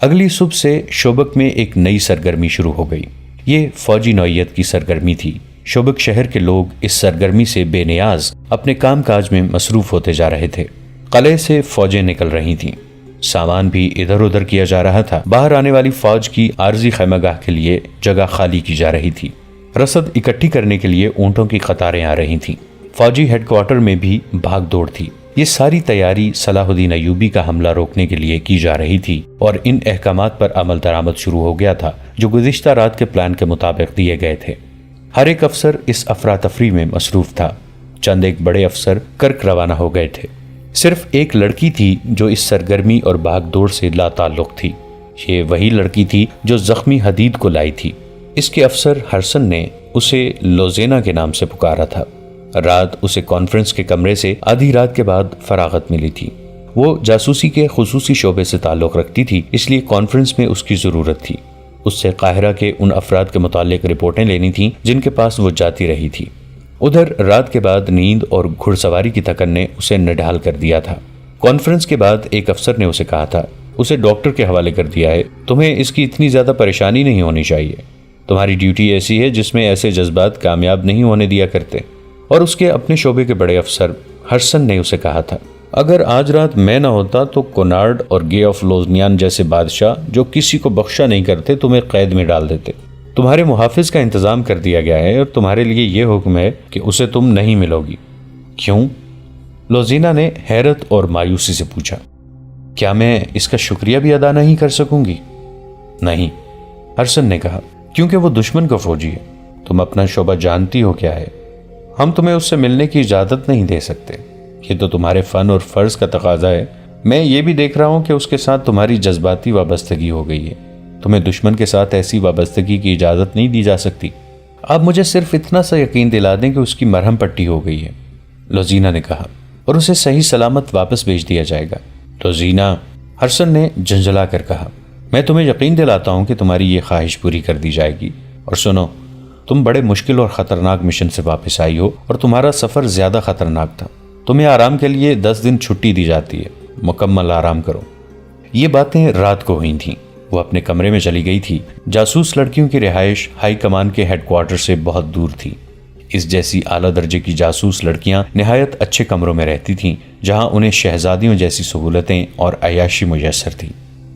اگلی صبح سے شوبک میں ایک نئی سرگرمی شروع ہو گئی۔ یہ فوجی نوعیت کی سرگرمی تھی۔ شوبک شہر کے لوگ اس سرگرمی سے بے نیاز اپنے کام کاج میں مصروف ہوتے جا رہے تھے۔ قلعے سے فوجیں نکل رہی تھیں، سامان بھی ادھر ادھر کیا جا رہا تھا۔ باہر آنے والی فوج کی عارضی خیمہ گاہ کے لیے جگہ خالی کی جا رہی تھی۔ رسد اکٹھی کرنے کے لیے اونٹوں کی قطاریں آ رہی تھیں۔ فوجی ہیڈ کوارٹر میں بھی بھاگ دوڑ تھی۔ یہ ساری تیاری صلاح الدین ایوبی کا حملہ روکنے کے لیے کی جا رہی تھی، اور ان احکامات پر عمل درآمد شروع ہو گیا تھا جو گزشتہ رات کے پلان کے مطابق دیے گئے تھے۔ ہر ایک افسر اس افراتفری میں مصروف تھا۔ چند ایک بڑے افسر کرک روانہ ہو گئے تھے۔ صرف ایک لڑکی تھی جو اس سرگرمی اور بھاگ دوڑ سے لا تعلق تھی۔ یہ وہی لڑکی تھی جو زخمی حدید کو لائی تھی۔ اس کے افسر ہرسن نے اسے لوزینا کے نام سے پکارا تھا۔ رات اسے کانفرنس کے کمرے سے آدھی رات کے بعد فراغت ملی تھی۔ وہ جاسوسی کے خصوصی شعبے سے تعلق رکھتی تھی، اس لیے کانفرنس میں اس کی ضرورت تھی۔ اس سے قاہرہ کے ان افراد کے متعلق رپورٹیں لینی تھیں جن کے پاس وہ جاتی رہی تھی۔ ادھر رات کے بعد نیند اور گھڑ سواری کی تھکن نے اسے نڈھال کر دیا تھا۔ کانفرنس کے بعد ایک افسر نے اسے کہا تھا، اسے ڈاکٹر کے حوالے کر دیا ہے، تمہیں اس کی اتنی زیادہ پریشانی نہیں ہونی چاہیے۔ تمہاری ڈیوٹی ایسی ہے جس میں ایسے جذبات کامیاب نہیں ہونے دیا کرتے۔ اور اس کے اپنے شعبے کے بڑے افسر ہرسن نے اسے کہا تھا، اگر آج رات میں نہ ہوتا تو کونارڈ اور گے آف لوزنیان جیسے بادشاہ جو کسی کو بخشا نہیں کرتے تمہیں قید میں ڈال دیتے۔ تمہارے محافظ کا انتظام کر دیا گیا ہے اور تمہارے لیے یہ حکم ہے کہ اسے تم نہیں ملو گی۔ کیوں؟ لوزینا نے حیرت اور مایوسی سے پوچھا۔ کیا میں اس کا شکریہ بھی ادا نہیں کر سکوں گی؟ نہیں، ہرسن نے کہا، کیونکہ وہ دشمن کا فوجی ہے۔ تم اپنا شعبہ جانتی ہو کیا ہے۔ ہم تمہیں اس سے ملنے کی اجازت نہیں دے سکتے۔ یہ تو تمہارے فن اور فرض کا تقاضا ہے۔ میں یہ بھی دیکھ رہا ہوں کہ اس کے ساتھ تمہاری جذباتی وابستگی ہو گئی ہے۔ تمہیں دشمن کے ساتھ ایسی وابستگی کی اجازت نہیں دی جا سکتی۔ آپ مجھے صرف اتنا سا یقین دلا دیں کہ اس کی مرہم پٹی ہو گئی ہے، لوزینا نے کہا، اور اسے صحیح سلامت واپس بھیج دیا جائے گا۔ لوزینا، ہرسن نے جھنجھلا کر کہا، میں تمہیں یقین دلاتا ہوں کہ تمہاری یہ خواہش پوری کر دی جائے گی۔ اور سنو، تم بڑے مشکل اور خطرناک مشن سے واپس آئی ہو اور تمہارا سفر زیادہ خطرناک تھا۔ تمہیں آرام کے لیے 10 دن چھٹی دی جاتی ہے، مکمل آرام کرو۔ یہ باتیں رات کو ہوئی تھیں۔ وہ اپنے کمرے میں چلی گئی تھی۔ جاسوس لڑکیوں کی رہائش ہائی کمان کے ہیڈ کوارٹر سے بہت دور تھی۔ اس جیسی اعلیٰ درجے کی جاسوس لڑکیاں نہایت اچھے کمروں میں رہتی تھیں جہاں انہیں شہزادیوں جیسی سہولتیں اور عیاشی میسر تھی۔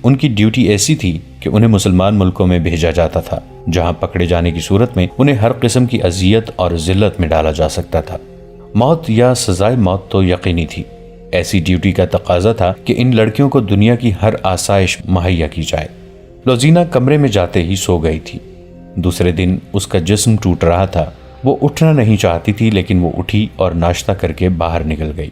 ان کی ڈیوٹی ایسی تھی کہ انہیں مسلمان ملکوں میں بھیجا جاتا تھا جہاں پکڑے جانے کی صورت میں انہیں ہر قسم کی اذیت اور ذلت میں ڈالا جا سکتا تھا۔ موت یا سزائے موت تو یقینی تھی۔ ایسی ڈیوٹی کا تقاضا تھا کہ ان لڑکیوں کو دنیا کی ہر آسائش مہیا کی جائے۔ لوزینا کمرے میں جاتے ہی سو گئی تھی۔ دوسرے دن اس کا جسم ٹوٹ رہا تھا۔ وہ اٹھنا نہیں چاہتی تھی لیکن وہ اٹھی اور ناشتہ کر کے باہر نکل گئی۔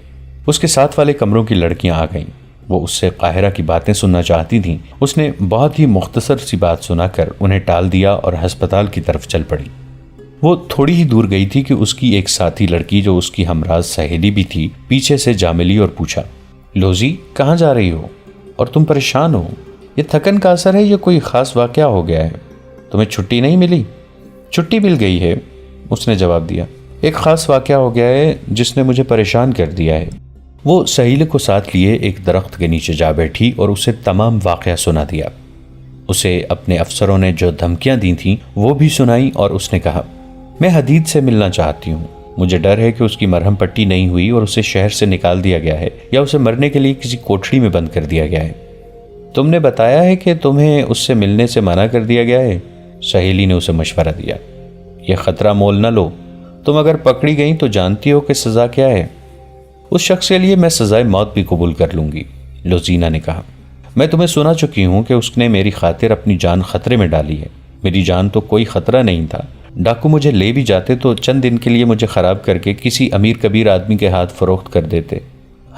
اس کے ساتھ والے کمروں کی لڑکیاں آ گئیں۔ وہ اس سے قاہرہ کی باتیں سننا چاہتی تھیں۔ اس نے بہت ہی مختصر سی بات سنا کر انہیں ٹال دیا اور ہسپتال کی طرف چل پڑی۔ وہ تھوڑی ہی دور گئی تھی کہ اس کی ایک ساتھی لڑکی جو اس کی ہمراز سہیلی بھی تھی پیچھے سے جا ملی اور پوچھا، لوزی کہاں جا رہی ہو؟ اور تم پریشان ہو؟ یہ تھکن کا اثر ہے یا کوئی خاص واقعہ ہو گیا ہے؟ تمہیں چھٹی نہیں ملی؟ چھٹی مل گئی ہے، اس نے جواب دیا۔ ایک خاص واقعہ ہو گیا ہے جس نے مجھے پریشان کر دیا ہے۔ وہ سہیل کو ساتھ لیے ایک درخت کے نیچے جا بیٹھی اور اسے تمام واقعہ سنا دیا۔ اسے اپنے افسروں نے جو دھمکیاں دی تھیں وہ بھی سنائی اور اس نے کہا، میں حدید سے ملنا چاہتی ہوں۔ مجھے ڈر ہے کہ اس کی مرہم پٹی نہیں ہوئی اور اسے شہر سے نکال دیا گیا ہے یا اسے مرنے کے لیے کسی کوٹھڑی میں بند کر دیا گیا ہے۔ تم نے بتایا ہے کہ تمہیں اس سے ملنے سے منع کر دیا گیا ہے؟ سہیلی نے اسے مشورہ دیا۔ یہ خطرہ مول نہ لو، تم اگر پکڑی گئی تو جانتی ہو کہ سزا کیا ہے۔ اس شخص کے لیے میں سزائے موت بھی قبول کر لوں گی، لوزینا نے کہا۔ میں تمہیں سنا چکی ہوں کہ اس نے میری خاطر اپنی جان خطرے میں ڈالی ہے۔ میری جان تو کوئی خطرہ نہیں تھا۔ ڈاکو مجھے لے بھی جاتے تو چند دن کے لیے مجھے خراب کر کے کسی امیر کبیر آدمی کے ہاتھ فروخت کر دیتے۔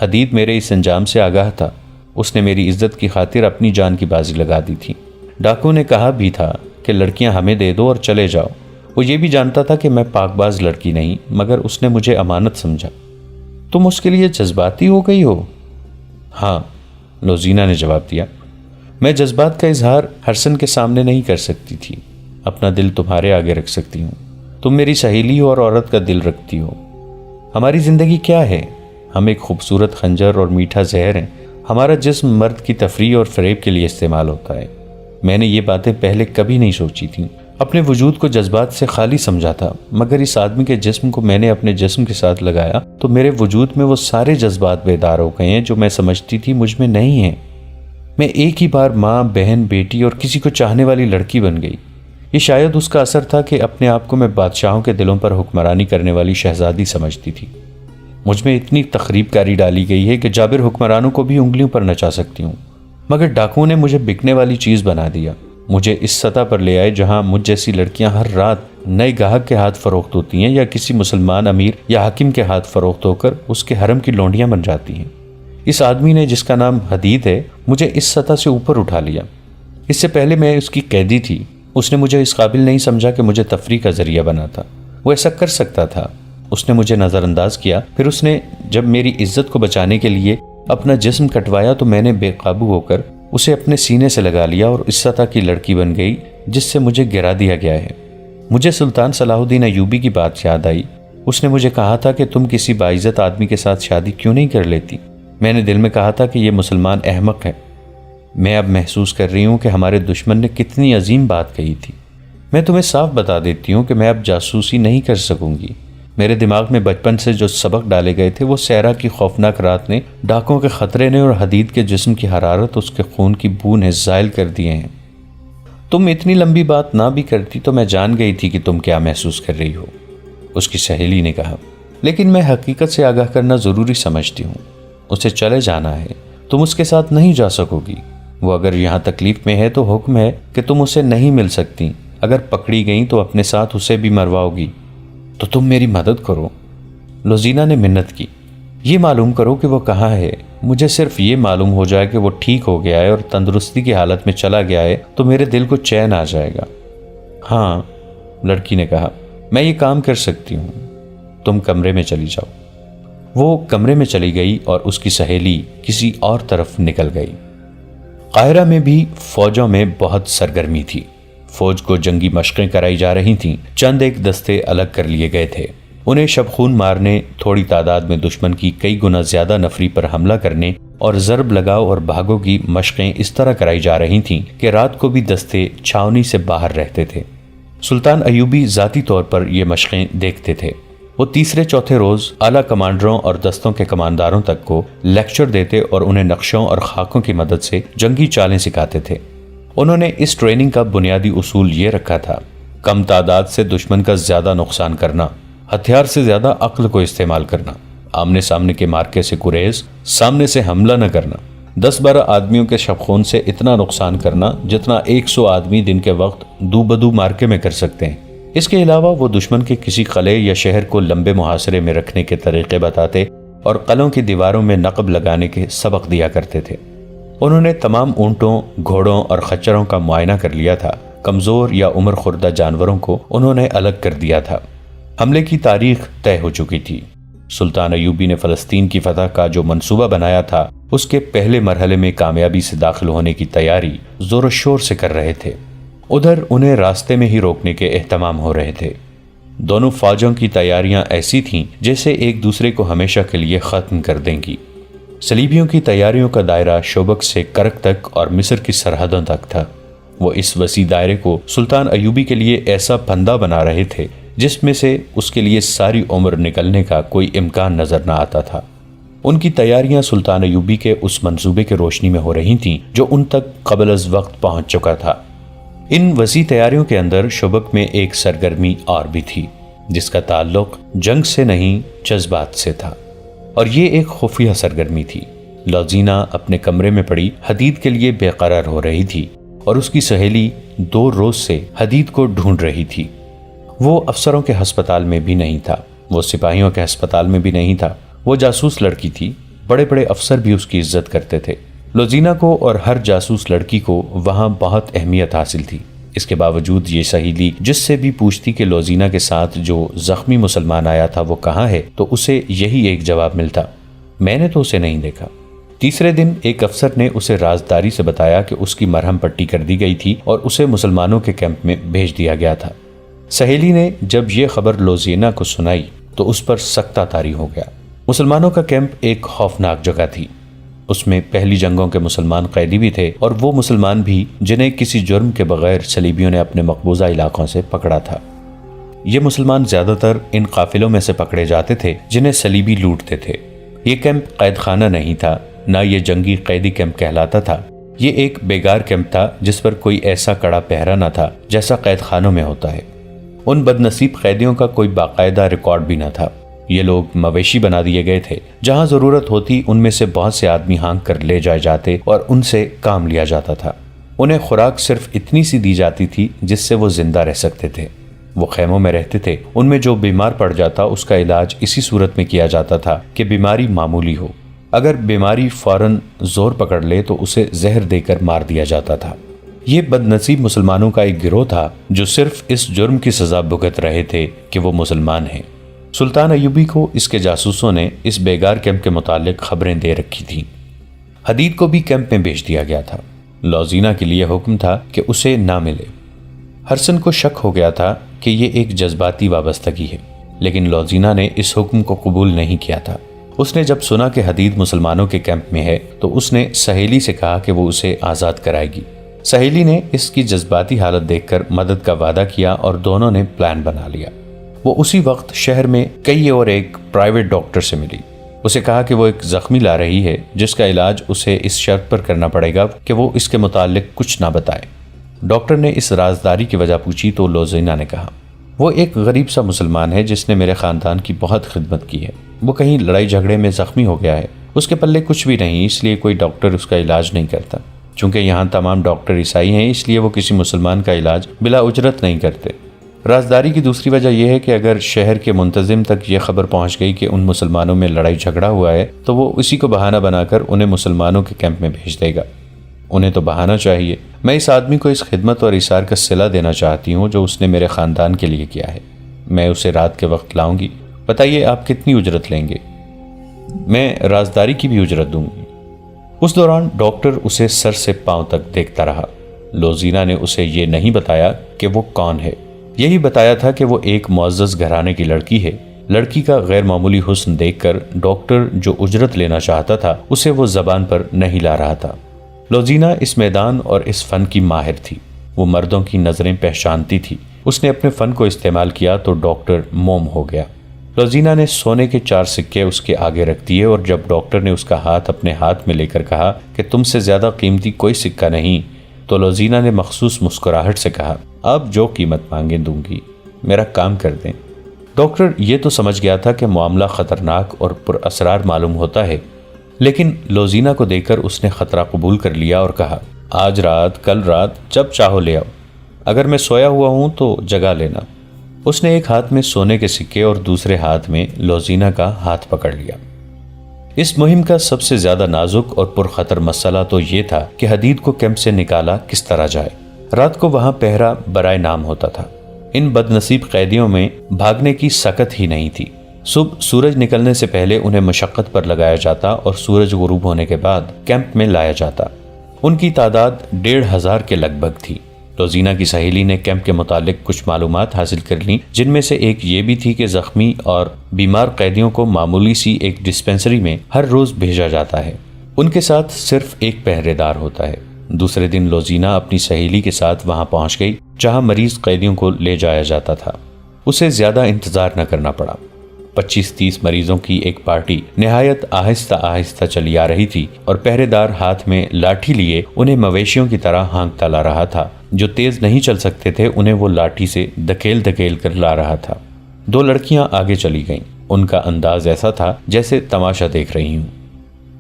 حدید میرے اس انجام سے آگاہ تھا۔ اس نے میری عزت کی خاطر اپنی جان کی بازی لگا دی تھی۔ ڈاکو نے کہا بھی تھا کہ لڑکیاں ہمیں دے دو اور چلے جاؤ۔ وہ یہ بھی جانتا تھا کہ میں پاک باز لڑکی نہیں، مگر اس نے مجھے امانت سمجھا۔ تم اس کے لیے جذباتی ہو گئی ہو؟ ہاں، لوزینا نے جواب دیا۔ میں جذبات کا اظہار ہرسن کے سامنے نہیں کر سکتی تھی۔ اپنا دل تمہارے آگے رکھ سکتی ہوں۔ تم میری سہیلی ہو اور عورت کا دل رکھتی ہو۔ ہماری زندگی کیا ہے؟ ہم ایک خوبصورت خنجر اور میٹھا زہر ہیں۔ ہمارا جسم مرد کی تفریح اور فریب کے لیے استعمال ہوتا ہے۔ میں نے یہ باتیں پہلے کبھی نہیں سوچی تھیں، اپنے وجود کو جذبات سے خالی سمجھا تھا، مگر اس آدمی کے جسم کو میں نے اپنے جسم کے ساتھ لگایا تو میرے وجود میں وہ سارے جذبات بیدار ہو گئے ہیں جو میں سمجھتی تھی مجھ میں نہیں ہیں۔ میں ایک ہی بار ماں، بہن، بیٹی اور کسی کو چاہنے والی لڑکی بن گئی۔ یہ شاید اس کا اثر تھا کہ اپنے آپ کو میں بادشاہوں کے دلوں پر حکمرانی کرنے والی شہزادی سمجھتی تھی۔ مجھ میں اتنی تخریب کاری ڈالی گئی ہے کہ جابر حکمرانوں کو بھی انگلیوں پر نچا سکتی ہوں، مگر ڈاکوؤں نے مجھے بکنے والی چیز بنا دیا۔ مجھے اس سطح پر لے آئے جہاں مجھ جیسی لڑکیاں ہر رات نئے گاہک کے ہاتھ فروخت ہوتی ہیں یا کسی مسلمان امیر یا حاکم کے ہاتھ فروخت ہو کر اس کے حرم کی لونڈیاں بن جاتی ہیں۔ اس آدمی نے، جس کا نام حدید ہے، مجھے اس سطح سے اوپر اٹھا لیا۔ اس سے پہلے میں اس کی قیدی تھی۔ اس نے مجھے اس قابل نہیں سمجھا کہ مجھے تفریح کا ذریعہ بنا تھا۔ وہ ایسا کر سکتا تھا۔ اس نے مجھے نظر انداز کیا، پھر اس نے جب میری عزت کو بچانے کے لیے اپنا جسم کٹوایا تو میں نے بے قابو ہو کر اسے اپنے سینے سے لگا لیا اور اس سطح کی لڑکی بن گئی جس سے مجھے گرا دیا گیا ہے۔ مجھے سلطان صلاح الدین ایوبی کی بات یاد آئی۔ اس نے مجھے کہا تھا کہ تم کسی باعزت آدمی کے ساتھ شادی کیوں نہیں کر لیتی؟ میں نے دل میں کہا تھا کہ یہ مسلمان احمق ہے۔ میں اب محسوس کر رہی ہوں کہ ہمارے دشمن نے کتنی عظیم بات کہی تھی۔ میں تمہیں صاف بتا دیتی ہوں کہ میں اب جاسوسی نہیں کر سکوں گی۔ میرے دماغ میں بچپن سے جو سبق ڈالے گئے تھے وہ صحرا کی خوفناک رات نے، ڈاکوں کے خطرے نے اور حدید کے جسم کی حرارت اس کے خون کی بو نے زائل کر دیے ہیں۔ تم اتنی لمبی بات نہ بھی کرتی تو میں جان گئی تھی کہ تم کیا محسوس کر رہی ہو، اس کی سہیلی نے کہا، لیکن میں حقیقت سے آگاہ کرنا ضروری سمجھتی ہوں۔ اسے چلے جانا ہے، تم اس کے ساتھ نہیں جا سکو گی۔ وہ اگر یہاں تکلیف میں ہے تو حکم ہے کہ تم اسے نہیں مل سکتی۔ اگر پکڑی گئیں تو اپنے ساتھ اسے بھی مرواؤ گی۔ تو تم میری مدد کرو۔ لوزینہ نے منت کی، یہ معلوم کرو کہ وہ کہاں ہے۔ مجھے صرف یہ معلوم ہو جائے کہ وہ ٹھیک ہو گیا ہے اور تندرستی کی حالت میں چلا گیا ہے تو میرے دل کو چین آ جائے گا۔ ہاں، لڑکی نے کہا، میں یہ کام کر سکتی ہوں، تم کمرے میں چلی جاؤ۔ وہ کمرے میں چلی گئی اور اس کی سہیلی کسی اور طرف نکل گئی۔ قاہرہ میں بھی فوجوں میں بہت سرگرمی تھی۔ فوج کو جنگی مشقیں کرائی جا رہی تھیں۔ چند ایک دستے الگ کر لیے گئے تھے۔ انہیں شب خون مارنے، تھوڑی تعداد میں دشمن کی کئی گنا زیادہ نفری پر حملہ کرنے اور ضرب لگاؤ اور بھاگو کی مشقیں اس طرح کرائی جا رہی تھیں کہ رات کو بھی دستے چھاونی سے باہر رہتے تھے۔ سلطان ایوبی ذاتی طور پر یہ مشقیں دیکھتے تھے۔ وہ تیسرے چوتھے روز اعلیٰ کمانڈروں اور دستوں کے کمانداروں تک کو لیکچر دیتے اور انہیں نقشوں اور خاکوں کی مدد سے جنگی چالیں سکھاتے تھے۔ انہوں نے اس ٹریننگ کا بنیادی اصول یہ رکھا تھا: کم تعداد سے دشمن کا زیادہ نقصان کرنا، ہتھیار سے زیادہ عقل کو استعمال کرنا، آمنے سامنے کے مارکے سے گریز، سامنے سے حملہ نہ کرنا، 10-12 آدمیوں کے شب خون سے اتنا نقصان کرنا جتنا 100 آدمی دن کے وقت دو بدو مارکے میں کر سکتے ہیں۔ اس کے علاوہ وہ دشمن کے کسی قلعے یا شہر کو لمبے محاصرے میں رکھنے کے طریقے بتاتے اور قلعوں کی دیواروں میں نقب لگانے کے سبق دیا کرتے تھے۔ انہوں نے تمام اونٹوں، گھوڑوں اور خچروں کا معائنہ کر لیا تھا۔ کمزور یا عمر خوردہ جانوروں کو انہوں نے الگ کر دیا تھا۔ حملے کی تاریخ طے ہو چکی تھی۔ سلطان ایوبی نے فلسطین کی فتح کا جو منصوبہ بنایا تھا اس کے پہلے مرحلے میں کامیابی سے داخل ہونے کی تیاری زور و شور سے کر رہے تھے۔ ادھر انہیں راستے میں ہی روکنے کے اہتمام ہو رہے تھے۔ دونوں فوجوں کی تیاریاں ایسی تھیں جیسے ایک دوسرے کو ہمیشہ کے لیے ختم کر دیں گی۔ صلیبیوں کی تیاریوں کا دائرہ شوبک سے کرک تک اور مصر کی سرحدوں تک تھا۔ وہ اس وسیع دائرے کو سلطان ایوبی کے لیے ایسا پھندا بنا رہے تھے جس میں سے اس کے لیے ساری عمر نکلنے کا کوئی امکان نظر نہ آتا تھا۔ ان کی تیاریاں سلطان ایوبی کے اس منصوبے کے روشنی میں ہو رہی تھیں جو ان تک قبل از وقت پہنچ چکا تھا۔ ان وسیع تیاریوں کے اندر شوبک میں ایک سرگرمی اور بھی تھی جس کا تعلق جنگ سے نہیں جذبات سے تھا، اور یہ ایک خفیہ سرگرمی تھی۔ لوزینہ اپنے کمرے میں پڑی حدید کے لیے بے قرار ہو رہی تھی اور اس کی سہیلی 2 روز سے حدید کو ڈھونڈ رہی تھی۔ وہ افسروں کے ہسپتال میں بھی نہیں تھا، وہ سپاہیوں کے ہسپتال میں بھی نہیں تھا، وہ جاسوس لڑکی تھی۔ بڑے بڑے افسر بھی اس کی عزت کرتے تھے۔ لوزینہ کو اور ہر جاسوس لڑکی کو وہاں بہت اہمیت حاصل تھی۔ اس کے باوجود یہ سہیلی جس سے بھی پوچھتی کہ لوزینہ کے ساتھ جو زخمی مسلمان آیا تھا وہ کہاں ہے تو اسے یہی ایک جواب ملتا: میں نے تو اسے نہیں دیکھا۔ تیسرے دن ایک افسر نے اسے رازداری سے بتایا کہ اس کی مرہم پٹی کر دی گئی تھی اور اسے مسلمانوں کے کیمپ میں بھیج دیا گیا تھا۔ سہیلی نے جب یہ خبر لوزینہ کو سنائی تو اس پر سکتہ طاری ہو گیا۔ مسلمانوں کا کیمپ ایک خوفناک جگہ تھی۔ اس میں پہلی جنگوں کے مسلمان قیدی بھی تھے اور وہ مسلمان بھی جنہیں کسی جرم کے بغیر صلیبیوں نے اپنے مقبوضہ علاقوں سے پکڑا تھا۔ یہ مسلمان زیادہ تر ان قافلوں میں سے پکڑے جاتے تھے جنہیں صلیبی لوٹتے تھے۔ یہ کیمپ قید خانہ نہیں تھا، نہ یہ جنگی قیدی کیمپ کہلاتا تھا۔ یہ ایک بیگار کیمپ تھا جس پر کوئی ایسا کڑا پہرا نہ تھا جیسا قید خانوں میں ہوتا ہے۔ ان بد نصیب قیدیوں کا کوئی باقاعدہ ریکارڈ بھی نہ تھا۔ یہ لوگ مویشی بنا دیے گئے تھے، جہاں ضرورت ہوتی ان میں سے بہت سے آدمی ہانک کر لے جائے جاتے اور ان سے کام لیا جاتا تھا۔ انہیں خوراک صرف اتنی سی دی جاتی تھی جس سے وہ زندہ رہ سکتے تھے۔ وہ خیموں میں رہتے تھے، ان میں جو بیمار پڑ جاتا اس کا علاج اسی صورت میں کیا جاتا تھا کہ بیماری معمولی ہو۔ اگر بیماری فوراً زور پکڑ لے تو اسے زہر دے کر مار دیا جاتا تھا۔ یہ بد نصیب مسلمانوں کا ایک گروہ تھا جو صرف اس جرم کی سزا بھگت رہے تھے کہ وہ مسلمان ہیں۔ سلطان ایوبی کو اس کے جاسوسوں نے اس بیگار کیمپ کے متعلق خبریں دے رکھی تھیں۔ حدید کو بھی کیمپ میں بھیج دیا گیا تھا۔ لوزینہ کے لیے حکم تھا کہ اسے نہ ملے۔ ہرسن کو شک ہو گیا تھا کہ یہ ایک جذباتی وابستگی ہے، لیکن لوزینہ نے اس حکم کو قبول نہیں کیا تھا۔ اس نے جب سنا کہ حدید مسلمانوں کے کیمپ میں ہے تو اس نے سہیلی سے کہا کہ وہ اسے آزاد کرائے گی۔ سہیلی نے اس کی جذباتی حالت دیکھ کر مدد کا وعدہ کیا اور دونوں نے پلان بنا لیا۔ وہ اسی وقت شہر میں کئی اور ایک پرائیویٹ ڈاکٹر سے ملی۔ اسے کہا کہ وہ ایک زخمی لا رہی ہے جس کا علاج اسے اس شرط پر کرنا پڑے گا کہ وہ اس کے متعلق کچھ نہ بتائے۔ ڈاکٹر نے اس رازداری کی وجہ پوچھی تو لوزینہ نے کہا، وہ ایک غریب سا مسلمان ہے جس نے میرے خاندان کی بہت خدمت کی ہے۔ وہ کہیں لڑائی جھگڑے میں زخمی ہو گیا ہے، اس کے پلے کچھ بھی نہیں، اس لیے کوئی ڈاکٹر اس کا علاج نہیں کرتا۔ چونکہ یہاں تمام ڈاکٹر عیسائی ہیں اس لیے وہ کسی مسلمان کا علاج بلا اجرت نہیں کرتے۔ رازداری کی دوسری وجہ یہ ہے کہ اگر شہر کے منتظم تک یہ خبر پہنچ گئی کہ ان مسلمانوں میں لڑائی جھگڑا ہوا ہے تو وہ اسی کو بہانہ بنا کر انہیں مسلمانوں کے کیمپ میں بھیج دے گا۔ انہیں تو بہانہ چاہیے۔ میں اس آدمی کو اس خدمت اور ایثار کا صلہ دینا چاہتی ہوں جو اس نے میرے خاندان کے لیے کیا ہے۔ میں اسے رات کے وقت لاؤں گی۔ بتائیے آپ کتنی اجرت لیں گے؟ میں رازداری کی بھی اجرت دوں گی۔ اس دوران ڈاکٹر اسے سر سے پاؤں تک دیکھتا رہا۔ لوزینہ نے اسے یہ نہیں بتایا کہ وہ کون ہے، یہی بتایا تھا کہ وہ ایک معزز گھرانے کی لڑکی ہے۔ لڑکی کا غیر معمولی حسن دیکھ کر ڈاکٹر جو اجرت لینا چاہتا تھا اسے وہ زبان پر نہیں لا رہا تھا۔ لوزینہ اس میدان اور اس فن کی ماہر تھی۔ وہ مردوں کی نظریں پہچانتی تھی۔ اس نے اپنے فن کو استعمال کیا تو ڈاکٹر موم ہو گیا۔ لوزینہ نے سونے کے 4 سکے اس کے آگے رکھ دیے اور جب ڈاکٹر نے اس کا ہاتھ اپنے ہاتھ میں لے کر کہا کہ تم سے زیادہ قیمتی کوئی سکہ نہیں، تو لوزینہ نے مخصوص مسکراہٹ سے کہا، آپ جو قیمت مانگیں دوں گی، میرا کام کر دیں۔ ڈاکٹر یہ تو سمجھ گیا تھا کہ معاملہ خطرناک اور پر اسرار معلوم ہوتا ہے، لیکن لوزینہ کو دیکھ کر اس نے خطرہ قبول کر لیا اور کہا، آج رات، کل رات، جب چاہو لے آؤ، اگر میں سویا ہوا ہوں تو جگا لینا۔ اس نے ایک ہاتھ میں سونے کے سکے اور دوسرے ہاتھ میں لوزینہ کا ہاتھ پکڑ لیا۔ اس مہم کا سب سے زیادہ نازک اور پرخطر مسئلہ تو یہ تھا کہ حدید کو کیمپ سے نکالا کس طرح جائے۔ رات کو وہاں پہرا برائے نام ہوتا تھا۔ ان بد نصیب قیدیوں میں بھاگنے کی سکت ہی نہیں تھی۔ صبح سورج نکلنے سے پہلے انہیں مشقت پر لگایا جاتا اور سورج غروب ہونے کے بعد کیمپ میں لایا جاتا۔ ان کی تعداد 1,500 کے لگ بھگ تھی۔ لوزینہ کی سہیلی نے کیمپ کے متعلق کچھ معلومات حاصل کر لیں، جن میں سے ایک یہ بھی تھی کہ زخمی اور بیمار قیدیوں کو معمولی سی ایک ڈسپینسری میں ہر روز بھیجا جاتا ہے۔ ان کے ساتھ صرف ایک پہرے دار ہوتا ہے۔ دوسرے دن لوزینہ اپنی سہیلی کے ساتھ وہاں پہنچ گئی جہاں مریض قیدیوں کو لے جایا جاتا تھا۔ اسے زیادہ انتظار نہ کرنا پڑا۔ 25-30 مریضوں کی ایک پارٹی نہایت آہستہ آہستہ چلی آ رہی تھی اور پہرے دار ہاتھ میں لاٹھی لیے انہیں مویشیوں کی طرح ہانکتا لا رہا تھا۔ جو تیز نہیں چل سکتے تھے انہیں وہ لاٹھی سے دھکیل دھکیل کر لا رہا تھا۔ 2 لڑکیاں آگے چلی گئیں۔ ان کا انداز ایسا تھا جیسے تماشا دیکھ رہی ہوں۔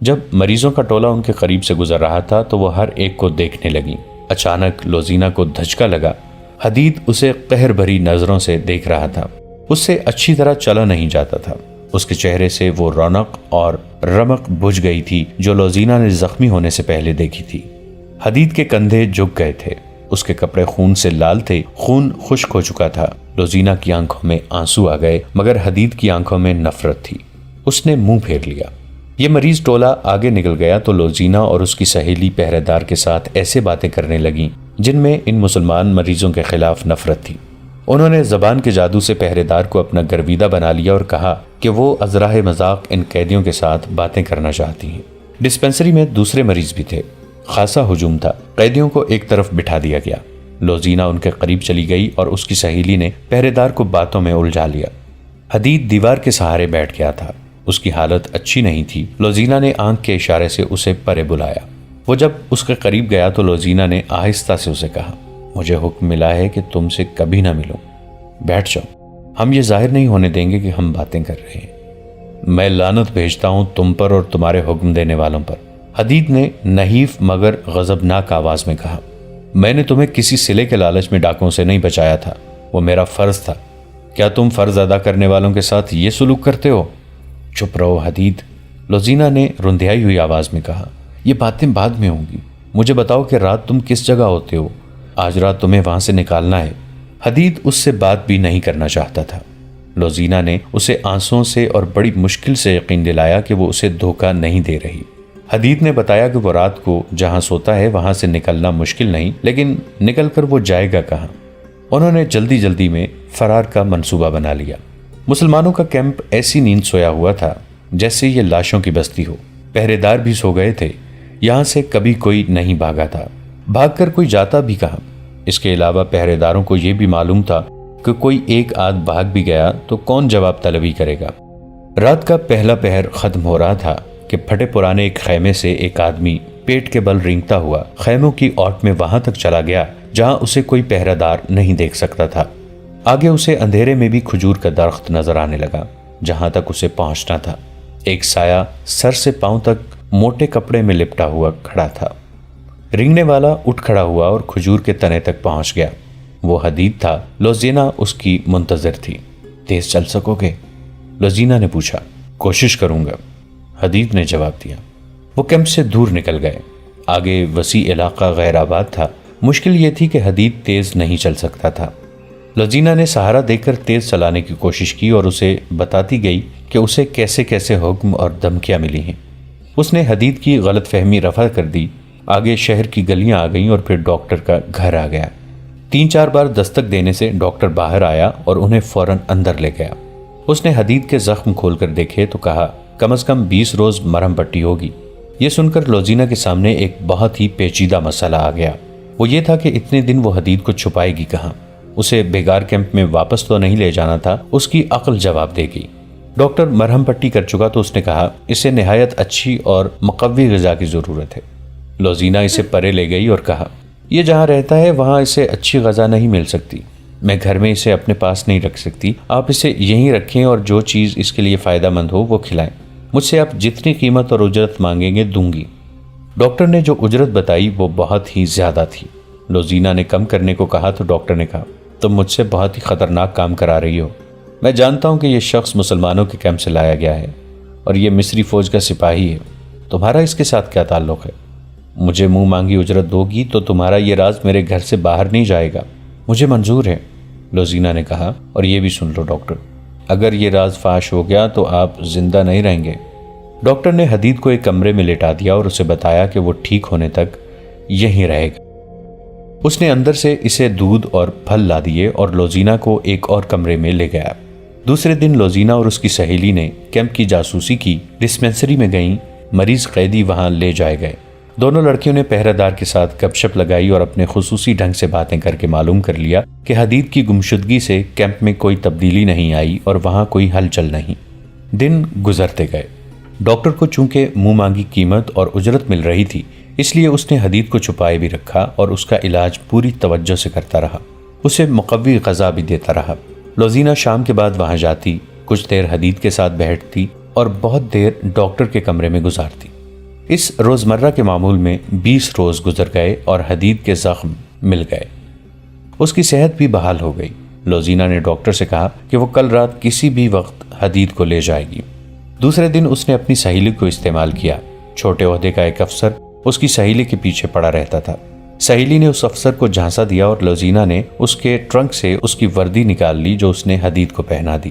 جب مریضوں کا ٹولہ ان کے قریب سے گزر رہا تھا تو وہ ہر ایک کو دیکھنے لگیں۔ اچانک لوزینہ کو دھچکا لگا۔ حدید اسے قہر بھری نظروں سے دیکھ رہا تھا۔ اس سے اچھی طرح چلا نہیں جاتا تھا۔ اس کے چہرے سے وہ رونق اور رمق بجھ گئی تھی جو لوزینہ نے زخمی ہونے سے پہلے دیکھی تھی۔ حدید کے کندھے جھک گئے تھے۔ اس کے کپڑے خون سے لال تھے، خون خشک ہو چکا تھا۔ لوزینہ کی آنکھوں میں آنسو آ گئے مگر حدید کی آنکھوں میں نفرت تھی۔ اس نے منہ پھیر لیا۔ یہ مریض ٹولہ آگے نکل گیا تو لوزینہ اور اس کی سہیلی پہرے دار کے ساتھ ایسے باتیں کرنے لگیں جن میں ان مسلمان مریضوں کے خلاف نفرت تھی۔ انہوں نے زبان کے جادو سے پہرے دار کو اپنا گرویدہ بنا لیا اور کہا کہ وہ ازراہ مذاق ان قیدیوں کے ساتھ باتیں کرنا چاہتی ہیں۔ ڈسپینسری میں دوسرے مریض بھی تھے۔ خاصا ہجوم تھا۔ قیدیوں کو ایک طرف بٹھا دیا گیا۔ لوزینہ ان کے قریب چلی گئی اور اس کی سہیلی نے پہرے دار کو باتوں میں الجھا لیا۔ حدید دیوار کے سہارے بیٹھ گیا تھا۔ اس کی حالت اچھی نہیں تھی۔ لوزینہ نے آنکھ کے اشارے سے اسے پرے بلایا۔ وہ جب اس کے قریب گیا تو لوزینہ نے آہستہ سے اسے کہا، مجھے حکم ملا ہے کہ تم سے کبھی نہ ملوں۔ بیٹھ جاؤ، ہم یہ ظاہر نہیں ہونے دیں گے کہ ہم باتیں کر رہے ہیں۔ میں لعنت بھیجتا ہوں تم پر اور تمہارے حکم دینے والوں پر، حدید نے نحیف مگر غضبناک آواز میں کہا۔ میں نے تمہیں کسی صلے کے لالچ میں ڈاکوں سے نہیں بچایا تھا، وہ میرا فرض تھا۔ کیا تم فرض ادا کرنے والوں کے ساتھ یہ سلوک کرتے ہو؟ چپ رہو حدید، لوزینہ نے رندھائی ہوئی آواز میں کہا۔ یہ باتیں بعد میں ہوں گی، مجھے بتاؤ کہ رات تم کس جگہ ہوتے ہو؟ آج رات تمہیں وہاں سے نکالنا ہے۔ حدید اس سے بات بھی نہیں کرنا چاہتا تھا۔ لوزینہ نے اسے آنسوؤں سے اور بڑی مشکل سے یقین دلایا کہ وہ اسے دھوکہ نہیں دے رہی۔ حدید نے بتایا کہ وہ رات کو جہاں سوتا ہے وہاں سے نکلنا مشکل نہیں، لیکن نکل کر وہ جائے گا کہاں؟ انہوں نے جلدی جلدی میں فرار کا منصوبہ بنا لیا۔ مسلمانوں کا کیمپ ایسی نیند سویا ہوا تھا جیسے یہ لاشوں کی بستی ہو۔ پہرے دار بھی سو گئے تھے، یہاں سے کبھی کوئی نہیں بھاگا تھا۔ بھاگ کر کوئی جاتا بھی کہاں؟ اس کے علاوہ پہرے داروں کو یہ بھی معلوم تھا کہ کوئی ایک آدھ بھاگ بھی گیا تو کون جواب طلبی کرے گا۔ رات کا پہلا پہر ختم ہو رہا تھا کہ پھٹے پرانے ایک خیمے سے ایک آدمی پیٹ کے بل رینگتا ہوا خیموں کی اوٹ میں وہاں تک چلا گیا جہاں اسے کوئی پہرہ دار نہیں دیکھ سکتا تھا۔ آگے اسے اندھیرے میں بھی کھجور کا درخت نظر آنے لگا جہاں تک اسے پہنچنا تھا۔ ایک سایہ سر سے پاؤں تک موٹے کپڑے میں لپٹا ہوا کھڑا تھا۔ رینگنے والا اٹھ کھڑا ہوا اور کھجور کے تنے تک پہنچ گیا۔ وہ حدید تھا۔ لوزینہ اس کی منتظر تھی۔ تیز چل سکو گے؟ لوزینہ نے پوچھا۔ کوشش کروں گا، حدید نے جواب دیا۔ وہ کیمپ سے دور نکل گئے۔ آگے وسیع علاقہ غیر آباد تھا۔ مشکل یہ تھی کہ حدید تیز نہیں چل سکتا تھا۔ لوزینہ نے سہارا دے کر تیز چلانے کی کوشش کی اور اسے بتاتی گئی کہ اسے کیسے کیسے حکم اور دھمکیاں ملی ہیں۔ اس نے حدید کی غلط فہمی رفع کر دی۔ آگے شہر کی گلیاں آ گئیں اور پھر ڈاکٹر کا گھر آ گیا۔ 3-4 بار دستک دینے سے ڈاکٹر باہر آیا اور انہیں فوراً اندر لے گیا۔ اس نے حدید کے زخم کھول کر دیکھے تو کہا، کم از کم 20 روز مرہم پٹی ہوگی۔ یہ سن کر لوزینہ کے سامنے ایک بہت ہی پیچیدہ مسئلہ آ گیا۔ وہ یہ تھا کہ اتنے دن وہ حدید کو چھپائے گی کہاں؟ اسے بیگار کیمپ میں واپس تو نہیں لے جانا تھا، اس کی عقل جواب دے گی۔ ڈاکٹر مرہم پٹی کر چکا تو اس نے کہا، اسے نہایت اچھی اور مقوی غذا کی ضرورت ہے۔ لوزینہ اسے پرے لے گئی اور کہا، یہ جہاں رہتا ہے وہاں اسے اچھی غذا نہیں مل سکتی، میں گھر میں اسے اپنے پاس نہیں رکھ سکتی، آپ اسے یہیں رکھیں اور جو چیز اس کے لیے فائدہ مند ہو وہ کھلائیں، مجھ سے آپ جتنی قیمت اور اجرت مانگیں گے دوں گی۔ ڈاکٹر نے جو اجرت بتائی وہ بہت ہی زیادہ تھی۔ لوزینہ نے کم کرنے کو کہا تو ڈاکٹر نے کہا، تم مجھ سے بہت ہی خطرناک کام کرا رہی ہو۔ میں جانتا ہوں کہ یہ شخص مسلمانوں کے کیمپ سے لایا گیا ہے اور یہ مصری فوج کا سپاہی ہے، تمہارا اس کے ساتھ کیا تعلق ہے؟ مجھے منہ مانگی اجرت دو گی تو تمہارا یہ راز میرے گھر سے باہر نہیں جائے گا۔ مجھے منظور ہے، لوزینہ نے کہا، اور یہ بھی سن لو ڈاکٹر، اگر یہ راز فاش ہو گیا تو آپ زندہ نہیں رہیں گے۔ ڈاکٹر نے حدید کو ایک کمرے میں لٹا دیا اور اسے بتایا کہ وہ ٹھیک ہونے تک یہیں رہے گا۔ اس نے اندر سے اسے دودھ اور پھل لا دیے اور لوزینہ کو ایک اور کمرے میں لے گیا۔ دوسرے دن لوزینہ اور اس کی سہیلی نے کیمپ کی جاسوسی کی، ڈسپینسری میں گئیں، مریض قیدی وہاں لے جائے گئے۔ دونوں لڑکیوں نے پہرہ دار کے ساتھ گپ شپ لگائی اور اپنے خصوصی ڈھنگ سے باتیں کر کے معلوم کر لیا کہ حدید کی گمشدگی سے کیمپ میں کوئی تبدیلی نہیں آئی اور وہاں کوئی ہلچل نہیں۔ دن گزرتے گئے۔ ڈاکٹر کو چونکہ منہ مانگی قیمت اور اجرت مل رہی تھی، اس لیے اس نے حدید کو چھپائے بھی رکھا اور اس کا علاج پوری توجہ سے کرتا رہا، اسے مقوی غذا بھی دیتا رہا۔ لوزینہ شام کے بعد وہاں جاتی، کچھ دیر حدید کے ساتھ بیٹھتی اور بہت دیر ڈاکٹر کے کمرے میں گزارتی۔ اس روزمرہ کے معمول میں 20 روز گزر گئے اور حدید کے زخم مل گئے، اس کی صحت بھی بحال ہو گئی۔ لوزینہ نے ڈاکٹر سے کہا کہ وہ کل رات کسی بھی وقت حدید کو لے جائے گی۔ دوسرے دن اس نے اپنی سہیلی کو استعمال کیا۔ چھوٹے عہدے کا ایک افسر اس کی سہیلی کے پیچھے پڑا رہتا تھا۔ سہیلی نے اس افسر کو جھانسا دیا اور لوزینہ نے اس کے ٹرنک سے اس کی وردی نکال لی جو اس نے حدید کو پہنا دی۔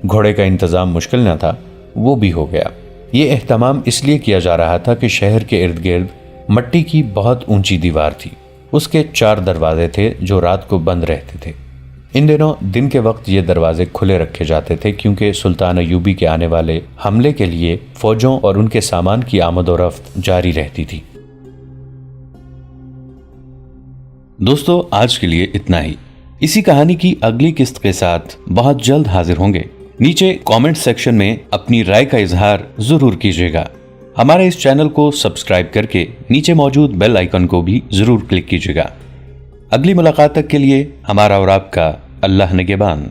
گھوڑے کا انتظام مشکل نہ تھا، وہ بھی ہو گیا۔ یہ اہتمام اس لیے کیا جا رہا تھا کہ شہر کے ارد گرد مٹی کی بہت اونچی دیوار تھی، اس کے 4 دروازے تھے جو رات کو بند رہتے تھے۔ ان دنوں دن کے وقت یہ دروازے کھلے رکھے جاتے تھے کیونکہ سلطان ایوبی کے آنے والے حملے کے لیے فوجوں اور ان کے سامان کی آمد و رفت جاری رہتی تھی۔ دوستو، آج کے لیے اتنا ہی۔ اسی کہانی کی اگلی قسط کے ساتھ بہت جلد حاضر ہوں گے۔ نیچے کامنٹ سیکشن میں اپنی رائے کا اظہار ضرور کیجیے گا۔ ہمارے اس چینل کو سبسکرائب کر کے نیچے موجود بیل آئیکن کو بھی ضرور کلک کیجیے گا۔ اگلی ملاقات تک کے لیے ہمارا اور آپ کا اللہ نگہبان۔